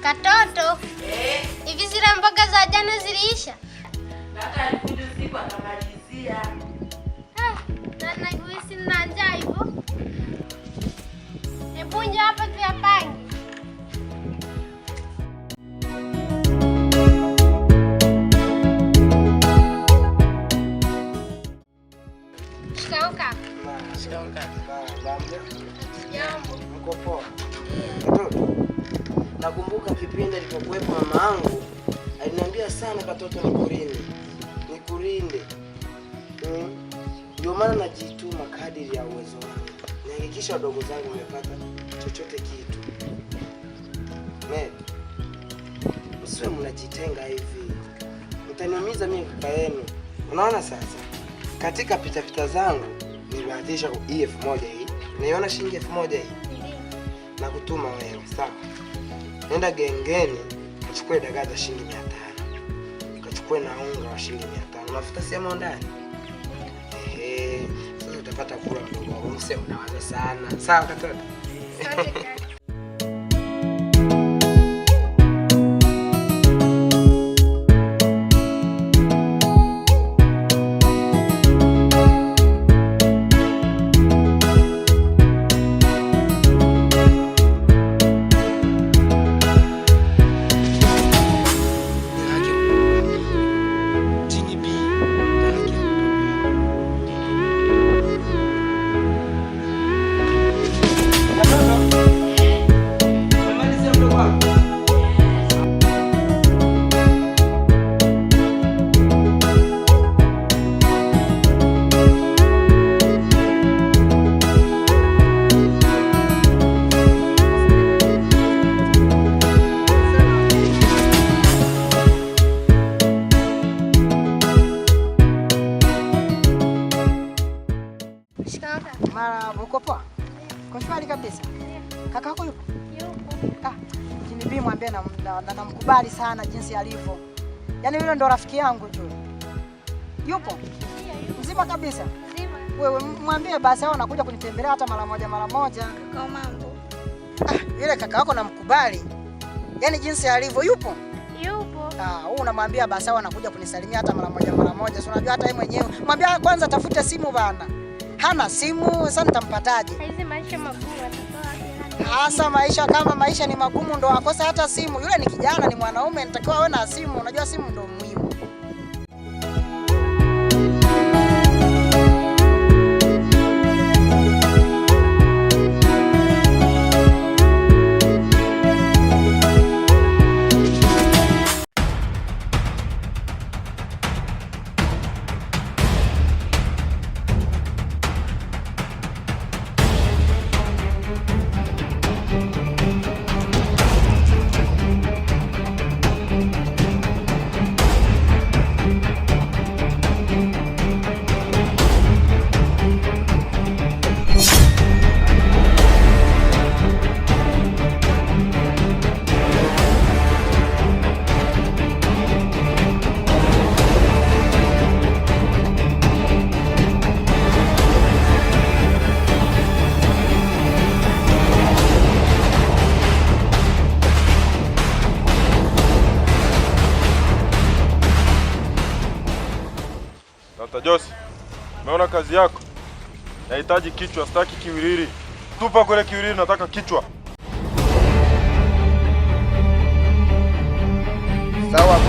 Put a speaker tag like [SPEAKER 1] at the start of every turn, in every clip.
[SPEAKER 1] Katoto. Hivi zile mboga za jana ziliisha?
[SPEAKER 2] Kaka alikuja usiku akamalizia.
[SPEAKER 1] Na hivyo sina njaa hivyo. Hebu njoo hapa tuyapange. Shikamoo kaka.
[SPEAKER 3] Shikamoo kaka.
[SPEAKER 1] Jambo.
[SPEAKER 3] Mko poa? Katoto. Nakumbuka kipindi alipokuwepo mama yangu aliniambia sana katoto nikurinde. Ndio maana najituma kadiri ya uwezo wangu. Nihakikisha wadogo zangu wamepata chochote kitu. Msiwe mnajitenga hivi. Mtaniumiza mimi kaka yenu. Unaona sasa? Katika pita zangu nilibahatisha hii 1000 hii. Unaiona shilingi 1000 hii? Na kutuma wewe, sawa? Nenda gengeni, kachukue dagaa za shilingi 500. Kachukue na unga wa shilingi 500. Mafuta sema ndani. Sasa utapata kula mdogo wako. Msema unawaza sana. Sawa katoto?
[SPEAKER 1] Asante kaka.
[SPEAKER 4] Mara uko poa? Kwa shwari kabisa. Kaka yako yupo?
[SPEAKER 1] Yupo.
[SPEAKER 4] Jinibii mwambie na namkubali sana jinsi alivyo. Yaani yule ndo rafiki yangu tu. Yupo? Mzima kabisa.
[SPEAKER 1] Mzima.
[SPEAKER 4] Wewe mwambie basi hao anakuja kunitembelea hata mara moja.
[SPEAKER 1] Kwa mambo.
[SPEAKER 4] Yule kaka yako namkubali. Yaani jinsi alivyo yupo?
[SPEAKER 1] Yupo.
[SPEAKER 4] Wewe unamwambia basi hao anakuja kunisalimia hata mara moja. Si unajua hata yeye mwenyewe. Mwambie kwanza tafute simu bana. Hana simu, sasa nitampataje?
[SPEAKER 1] Hizi maisha magumu atatoa.
[SPEAKER 4] Hasa maisha kama maisha ni magumu ndo akosa hata simu. Yule ni kijana, ni mwanaume, nitakiwa awe na simu. Unajua simu ndo muhimu.
[SPEAKER 5] Tata Jose, umeona kazi yako? Nahitaji kichwa, sitaki kiwiriri. Tupa kule kiwiriri, nataka kichwa.
[SPEAKER 3] Sawa.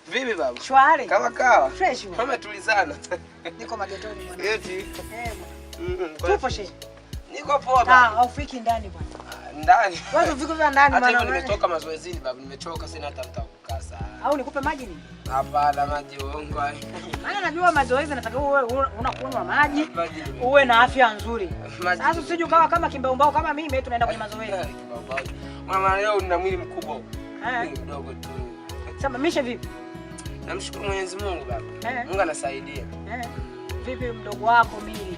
[SPEAKER 3] Vipi babu?
[SPEAKER 4] Shwari.
[SPEAKER 3] Kama kawa.
[SPEAKER 4] Fresh.
[SPEAKER 3] Mama tulizana.
[SPEAKER 4] Niko magetoni bwana.
[SPEAKER 3] Eti.
[SPEAKER 4] Tupo she.
[SPEAKER 3] Niko poa baba.
[SPEAKER 4] Haufiki ndani bwana.
[SPEAKER 3] Ndani.
[SPEAKER 4] Wewe ufike vya ndani
[SPEAKER 3] Hata
[SPEAKER 4] bwana.
[SPEAKER 3] hivyo nimetoka mazoezini babu, nimechoka sina hata mta kukaa sana.
[SPEAKER 4] Au nikupe maji nini?
[SPEAKER 3] Hapana, maji uongo.
[SPEAKER 4] Maana najua mazoezi nataka uwe unakunywa maji, uwe na afya nzuri. Sasa usije ukawa kama kimbaumbao kama mimi tunaenda kwenye mazoezi.
[SPEAKER 3] Mama leo nina mwili mkubwa. Mwili mdogo tu.
[SPEAKER 4] Sasa mishe vipi?
[SPEAKER 3] Namshukuru Mwenyezi Mungu baba. Mungu anasaidia.
[SPEAKER 4] Vipi mdogo wako mimi?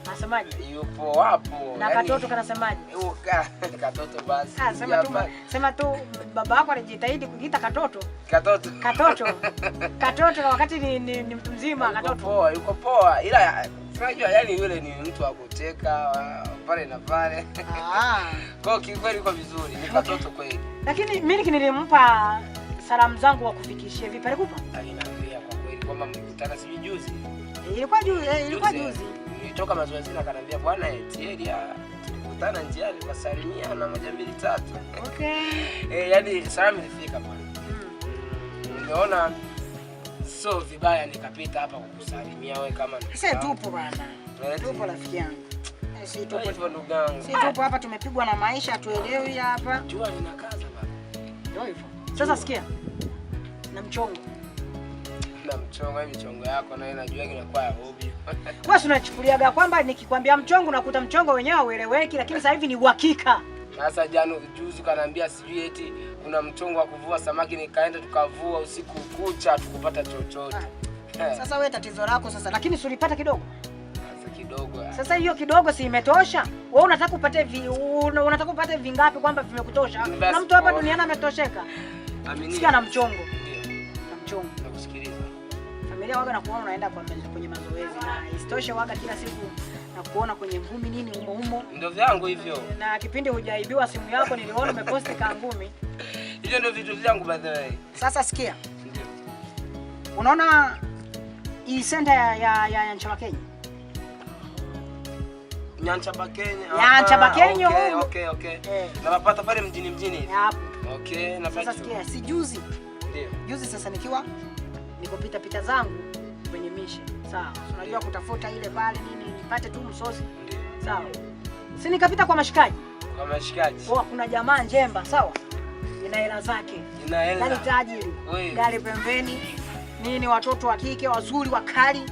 [SPEAKER 4] Anasemaje?
[SPEAKER 3] Yupo wapo.
[SPEAKER 4] Na katoto kanasemaje?
[SPEAKER 3] Katoto basi.
[SPEAKER 4] Sema tu baba yako alijitahidi kujiita katoto. Katoto wakati ni mtu mzima katoto.
[SPEAKER 3] Yuko poa. Ila unajua yani yule ni mtu wa kuteka pale na pale. Kwa kikweli yuko vizuri. Ni katoto kweli.
[SPEAKER 4] Lakini mimi nilimpa salamu zangu wa kufikishia. Vipi alikupa?
[SPEAKER 3] Aliniambia kwa kweli kwamba mlikutana sijui juzi.
[SPEAKER 4] Ilikuwa juzi.
[SPEAKER 3] Nilitoka mazoezi na kanambia bwana Etieli tulikutana njiani tukasalimiana na 1 2 3.
[SPEAKER 4] Okay.
[SPEAKER 3] Yaani salamu ilifika bwana. Nimeona so vibaya nikapita hapa kukusalimia wewe kama
[SPEAKER 4] sasa tupo bwana. Tupo rafiki yangu. Si tupo
[SPEAKER 3] hivyo ndugu yangu.
[SPEAKER 4] Si tupo hapa tumepigwa na maisha tuelewi hapa.
[SPEAKER 3] Jua linakaza baba.
[SPEAKER 4] Ndio hivyo. Sasa sikia. Na mchongo.
[SPEAKER 3] Na mchongo, michongo yako na inajua inakuwa ya hobby.
[SPEAKER 4] Wewe unachukuliaga kwamba nikikwambia mchongo nakuta mchongo wenyewe ueleweki, lakini sasa hivi ni uhakika. Sasa
[SPEAKER 3] juzi kanaambia sijui eti kuna mchongo wa kuvua samaki, nikaenda tukavua usiku kucha tukupata chochote.
[SPEAKER 4] Sasa wewe tatizo lako sasa, lakini si ulipata kidogo?
[SPEAKER 3] Sasa kidogo.
[SPEAKER 4] Sasa hiyo kidogo si imetosha? Wewe unataka upate vingapi kwamba vimekutosha? Na mtu hapa duniani ametosheka. Sikia na mchongo. Na mchongo.
[SPEAKER 3] Nakusikiliza.
[SPEAKER 4] Familia waga na kuona unaenda kwenye mazoezi na isitoshe waga kila siku na kuona kwenye ngumi nini humo.
[SPEAKER 3] Ndio vyangu hivyo.
[SPEAKER 4] Na kipindi hujaibiwa simu yako niliona umeposti ka ngumi.
[SPEAKER 3] Hiyo ndio vitu vyangu by the way.
[SPEAKER 4] Sasa sikia. Ndio. Unaona hii center ya Nyanchaba Kenya?
[SPEAKER 3] Nyanchaba Kenya.
[SPEAKER 4] Nyanchaba Kenya.
[SPEAKER 3] Okay. Na napata pale mjini.
[SPEAKER 4] Hapo.
[SPEAKER 3] Okay, na
[SPEAKER 4] sasa sikia, si juzi.
[SPEAKER 3] Ndio.
[SPEAKER 4] Juzi sasa nikiwa pita zangu kwenye mishe. Sawa. Unajua kutafuta ile pale nini nipate tu msosi.
[SPEAKER 3] Ndio.
[SPEAKER 4] Sawa. Si nikapita kwa mashikaji.
[SPEAKER 3] Kwa mashikaji.
[SPEAKER 4] Kuna jamaa njemba, sawa? Ina hela zake.
[SPEAKER 3] Ina hela.
[SPEAKER 4] Gari tajiri. Gari pembeni. Nini watoto wa kike wazuri wakali.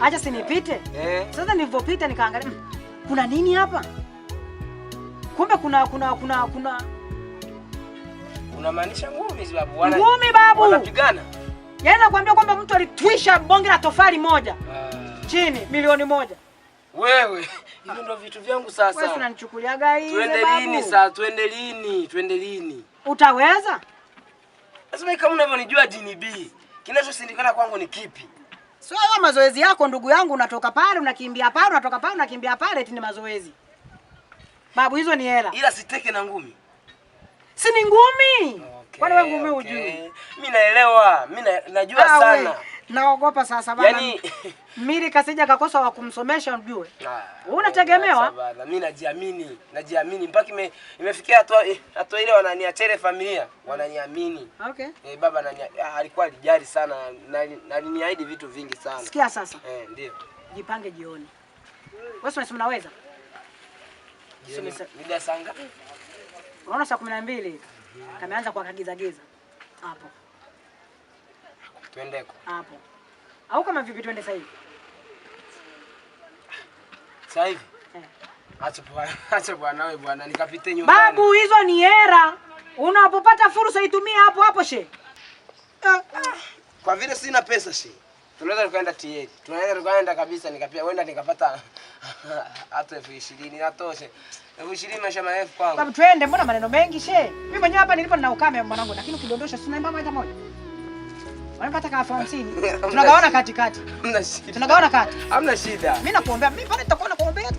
[SPEAKER 4] Acha sinipite. Sasa nilipopita nikaangalia kuna nini hapa? Kumbe kuna
[SPEAKER 3] unamaanisha ngumi babu?
[SPEAKER 4] Ngumi babu.
[SPEAKER 3] Wanapigana.
[SPEAKER 4] Yaani nakwambia kwamba mtu alitwisha bonge la tofali moja. Chini milioni 1.
[SPEAKER 3] Wewe, hivyo ndio vitu vyangu sasa.
[SPEAKER 4] Wewe unanichukuliaga hii babu.
[SPEAKER 3] Twende lini?
[SPEAKER 4] Utaweza?
[SPEAKER 3] Lazima kama unavyonijua DNB. Kinachosindikana kwangu ni kipi?
[SPEAKER 4] Sio wewe mazoezi yako ndugu yangu, unatoka pale unakimbia pale, unatoka pale unakimbia pale, eti ni mazoezi. Babu hizo ni hela.
[SPEAKER 3] Ila siteke na ngumi.
[SPEAKER 4] Si ni ngumi. Kwani wewe ngumi hujui?
[SPEAKER 3] Mimi naelewa. Mimi najua sana.
[SPEAKER 4] Naogopa sasa bana.
[SPEAKER 3] Yaani
[SPEAKER 4] mimi kasija kakosa wa kumsomesha unjue. Unategemewa?
[SPEAKER 3] Mimi najiamini mpaka imefikia hatua ile wananiachele familia, wananiamini.
[SPEAKER 4] Okay.
[SPEAKER 3] Baba alikuwa alijali sana na aliniahidi vitu vingi sana.
[SPEAKER 4] Sikia sasa.
[SPEAKER 3] Ndio.
[SPEAKER 4] Jipange jioni. Wewe unasema unaweza?
[SPEAKER 3] Mida saa ngapi?
[SPEAKER 4] Unaona saa 12 kameanza kwa kagiza hapo.
[SPEAKER 3] Twendeko.
[SPEAKER 4] Hapo. Au kama vipi twende sasa hivi?
[SPEAKER 3] Sasa hivi? Acha bwana wewe bwana, nikapite nyumbani.
[SPEAKER 4] Babu, hizo ni hera. Unapopata fursa itumie hapo hapo she.
[SPEAKER 3] Kwa vile sina pesa she. Tunaweza tukaenda TH. Tunaweza tukaenda kabisa nikapia wenda nikapata hata 20,000 natosha. 20,000 maisha marefu kwangu.
[SPEAKER 4] Babu, twende, mbona maneno mengi she? Mimi mwenyewe hapa nilipo nina ukame mwanangu, lakini ukidondosha sina mama hata moja. Wanapata kama 50. Tunagawana katikati.
[SPEAKER 3] Hamna shida.
[SPEAKER 4] Tunagawana kati.
[SPEAKER 3] Hamna shida.
[SPEAKER 4] Mimi nakuombea, mimi pale nitakuwa nakuombea tu.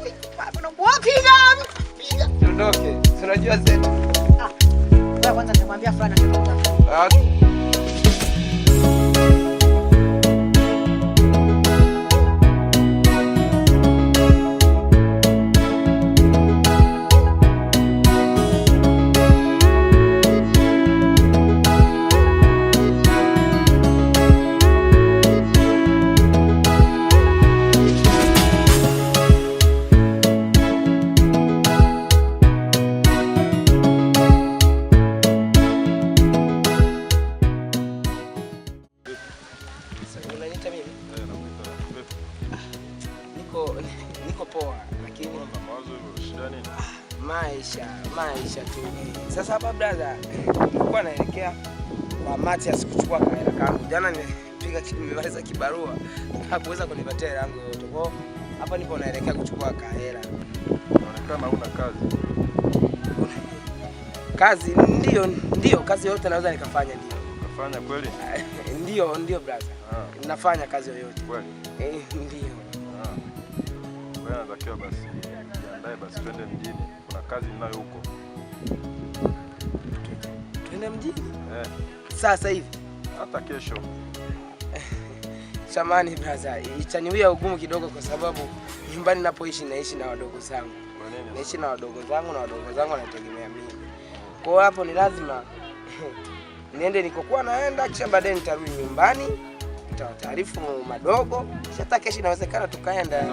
[SPEAKER 4] Piga.
[SPEAKER 3] Tuondoke. Tunajua zetu.
[SPEAKER 4] Wewe kwanza nitamwambia fulani atakuta.
[SPEAKER 3] Niko poa, lakini maisha tu. Sasa hapa brother, nilikuwa naelekea kwa Matias kuchukua kaela kangu. Jana nimemaliza kibarua na kuweza kunipatia hela yangu yote. Kwa hapa nipo naelekea kuchukua kaela.
[SPEAKER 5] Inaonekana huna kazi.
[SPEAKER 3] Kazi ndio kazi yote naweza nikafanya ndio.
[SPEAKER 5] Unafanya kweli?
[SPEAKER 3] Ndio brother. Nafanya kazi yoyote.
[SPEAKER 5] Kweli?
[SPEAKER 3] Ndio.
[SPEAKER 5] Wewe unatakiwa basi jiandae basi twende mjini. Kuna kazi ninayo huko.
[SPEAKER 3] Twende mjini? Sasa hivi?
[SPEAKER 5] Hata kesho.
[SPEAKER 3] Samahani brother, itaniwia ugumu kidogo kwa sababu nyumbani ninapoishi naishi na wadogo zangu. Naishi na wadogo zangu na wadogo zangu wanategemea mimi. Kwa hiyo hapo ni lazima niende nikokuwa naenda, kisha baadaye nitarudi nyumbani. Nitawataarifu madogo. Kisha hata kesho inawezekana tukaenda.